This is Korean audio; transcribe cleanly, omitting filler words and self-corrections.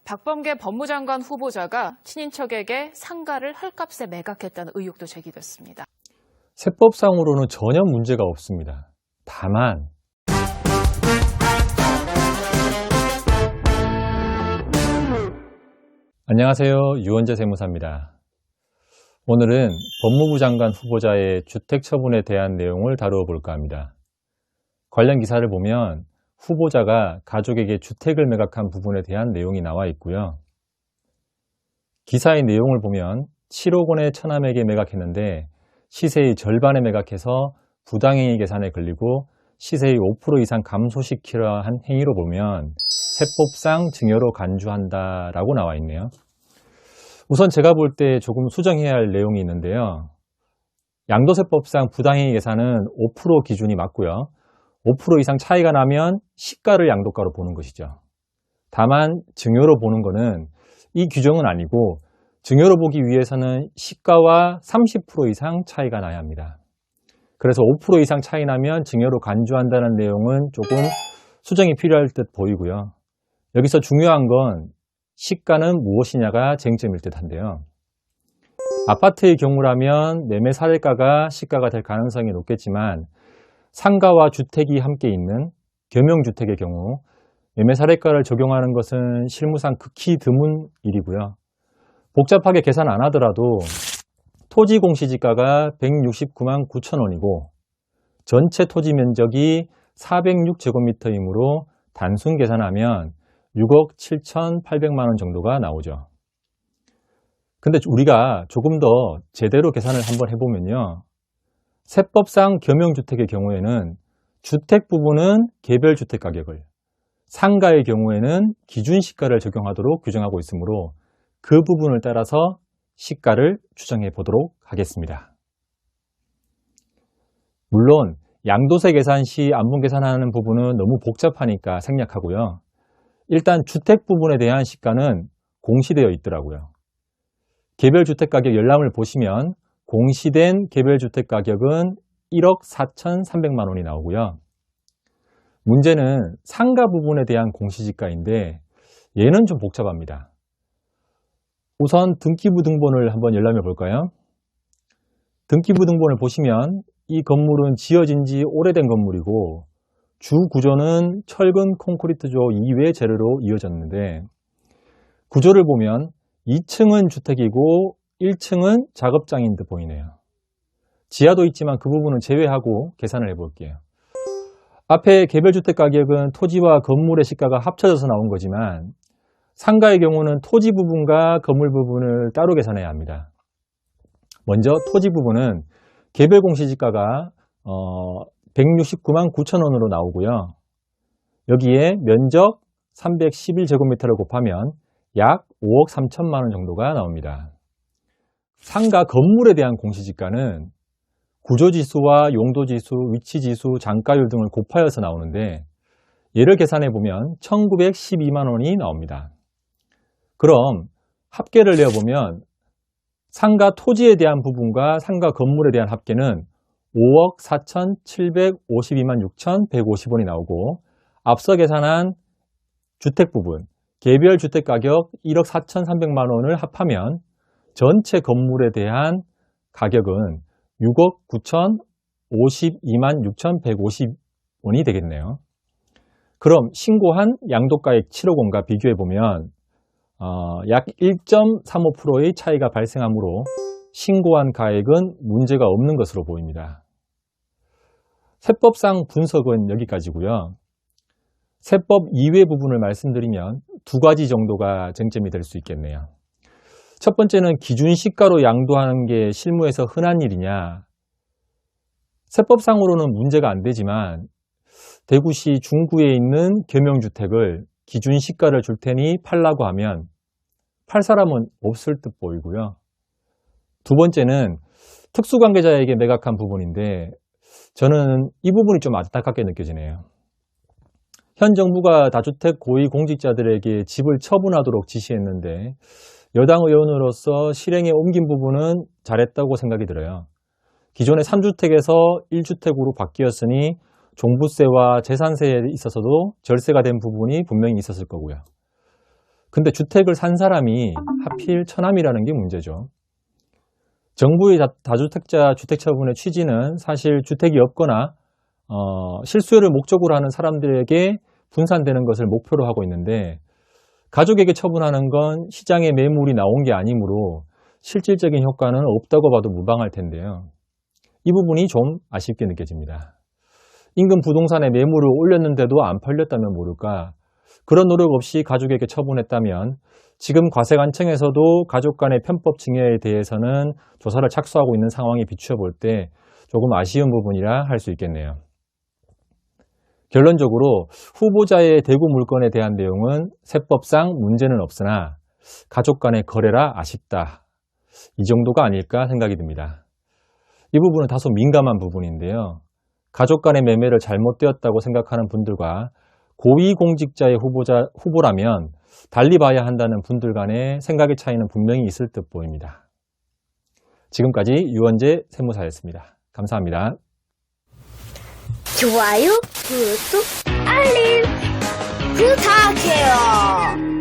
박범계 법무장관 후보자가 친인척에게 상가를 헐값에 매각했다는 의혹도 제기됐습니다. 세법상으로는 전혀 문제가 없습니다. 다만 안녕하세요. 유원재 세무사입니다. 오늘은 법무부 장관 후보자의 주택 처분에 대한 내용을 다루어 볼까 합니다. 관련 기사를 보면 후보자가 가족에게 주택을 매각한 부분에 대한 내용이 나와 있고요. 기사의 내용을 보면 7억 원의 처남에게 매각했는데 시세의 절반에 매각해서 부당행위 계산에 걸리고 시세의 5% 이상 감소시키려 한 행위로 보면 세법상 증여로 간주한다라고 나와 있네요. 우선 제가 볼 때 조금 수정해야 할 내용이 있는데요. 양도세법상 부당행위 계산은 5% 기준이 맞고요. 5% 이상 차이가 나면 시가를 양도가로 보는 것이죠. 다만 증여로 보는 것은 이 규정은 아니고 증여로 보기 위해서는 시가와 30% 이상 차이가 나야 합니다. 그래서 5% 이상 차이 나면 증여로 간주한다는 내용은 조금 수정이 필요할 듯 보이고요. 여기서 중요한 건 시가는 무엇이냐가 쟁점일 듯한데요. 아파트의 경우라면 매매 사례가가 시가가 될 가능성이 높겠지만 상가와 주택이 함께 있는 겸용주택의 경우 매매 사례가를 적용하는 것은 실무상 극히 드문 일이고요. 복잡하게 계산 안 하더라도 토지 공시지가가 169만 9천 원이고 전체 토지 면적이 406제곱미터이므로 단순 계산하면 6억 7,800만 원 정도가 나오죠. 근데 우리가 조금 더 제대로 계산을 한번 해보면요. 세법상 겸용주택의 경우에는 주택 부분은 개별주택 가격을, 상가의 경우에는 기준시가를 적용하도록 규정하고 있으므로 그 부분을 따라서 시가를 추정해 보도록 하겠습니다. 물론 양도세 계산 시 안분 계산하는 부분은 너무 복잡하니까 생략하고요. 일단 주택 부분에 대한 시가는 공시되어 있더라고요. 개별주택 가격 열람을 보시면 공시된 개별주택 가격은 1억 4,300만 원이 나오고요. 문제는 상가 부분에 대한 공시지가인데 얘는 좀 복잡합니다. 우선 등기부 등본을 한번 열람해 볼까요? 등기부 등본을 보시면 이 건물은 지어진 지 오래된 건물이고 주 구조는 철근 콘크리트조 이외 재료로 이어졌는데 구조를 보면 2층은 주택이고 1층은 작업장인 듯 보이네요. 지하도 있지만 그 부분은 제외하고 계산을 해볼게요. 앞에 개별주택 가격은 토지와 건물의 시가가 합쳐져서 나온 거지만 상가의 경우는 토지 부분과 건물 부분을 따로 계산해야 합니다. 먼저 토지 부분은 개별 공시지가가 169만 9천 원으로 나오고요. 여기에 면적 311제곱미터를 곱하면 약 5억 3천만 원 정도가 나옵니다. 상가 건물에 대한 공시지가는 구조지수와 용도지수, 위치지수, 장가율 등을 곱하여서 나오는데 얘를 계산해 보면 1912만 원이 나옵니다. 그럼 합계를 내어보면 상가 토지에 대한 부분과 상가 건물에 대한 합계는 5억 4,752만 6,150원이 나오고 앞서 계산한 주택 부분, 개별 주택 가격 1억 4,300만 원을 합하면 전체 건물에 대한 가격은 6억 9,052만 6,150원이 되겠네요. 그럼 신고한 양도가액 7억 원과 비교해 보면 약 1.35%의 차이가 발생하므로 신고한 가액은 문제가 없는 것으로 보입니다. 세법상 분석은 여기까지고요. 세법 이외 부분을 말씀드리면 두 가지 정도가 쟁점이 될 수 있겠네요. 첫 번째는 기준시가로 양도하는 게 실무에서 흔한 일이냐. 세법상으로는 문제가 안 되지만 대구시 중구에 있는 겸용주택을 기준시가를 줄 테니 팔라고 하면 팔 사람은 없을 듯 보이고요. 두 번째는 특수관계자에게 매각한 부분인데 저는 이 부분이 좀 안타깝게 느껴지네요. 현 정부가 다주택 고위공직자들에게 집을 처분하도록 지시했는데 여당 의원으로서 실행에 옮긴 부분은 잘했다고 생각이 들어요. 기존의 3주택에서 1주택으로 바뀌었으니 종부세와 재산세에 있어서도 절세가 된 부분이 분명히 있었을 거고요. 근데 주택을 산 사람이 하필 처남이라는 게 문제죠. 정부의 다주택자 주택처분의 취지는 사실 주택이 없거나 실수요를 목적으로 하는 사람들에게 분산되는 것을 목표로 하고 있는데, 가족에게 처분하는 건 시장에 매물이 나온 게 아니므로 실질적인 효과는 없다고 봐도 무방할 텐데요. 이 부분이 좀 아쉽게 느껴집니다. 인근 부동산에 매물을 올렸는데도 안 팔렸다면 모를까, 그런 노력 없이 가족에게 처분했다면 지금 과세관청에서도 가족 간의 편법 증여에 대해서는 조사를 착수하고 있는 상황에 비추어 볼 때 조금 아쉬운 부분이라 할 수 있겠네요. 결론적으로 후보자의 대구 물건에 대한 내용은 세법상 문제는 없으나 가족 간의 거래라 아쉽다, 이 정도가 아닐까 생각이 듭니다. 이 부분은 다소 민감한 부분인데요. 가족 간의 매매를 잘못되었다고 생각하는 분들과 고위공직자의 후보라면 달리 봐야 한다는 분들 간의 생각의 차이는 분명히 있을 듯 보입니다. 지금까지 유원재 세무사였습니다. 감사합니다. 좋아요, 구독, 알림 부탁해요.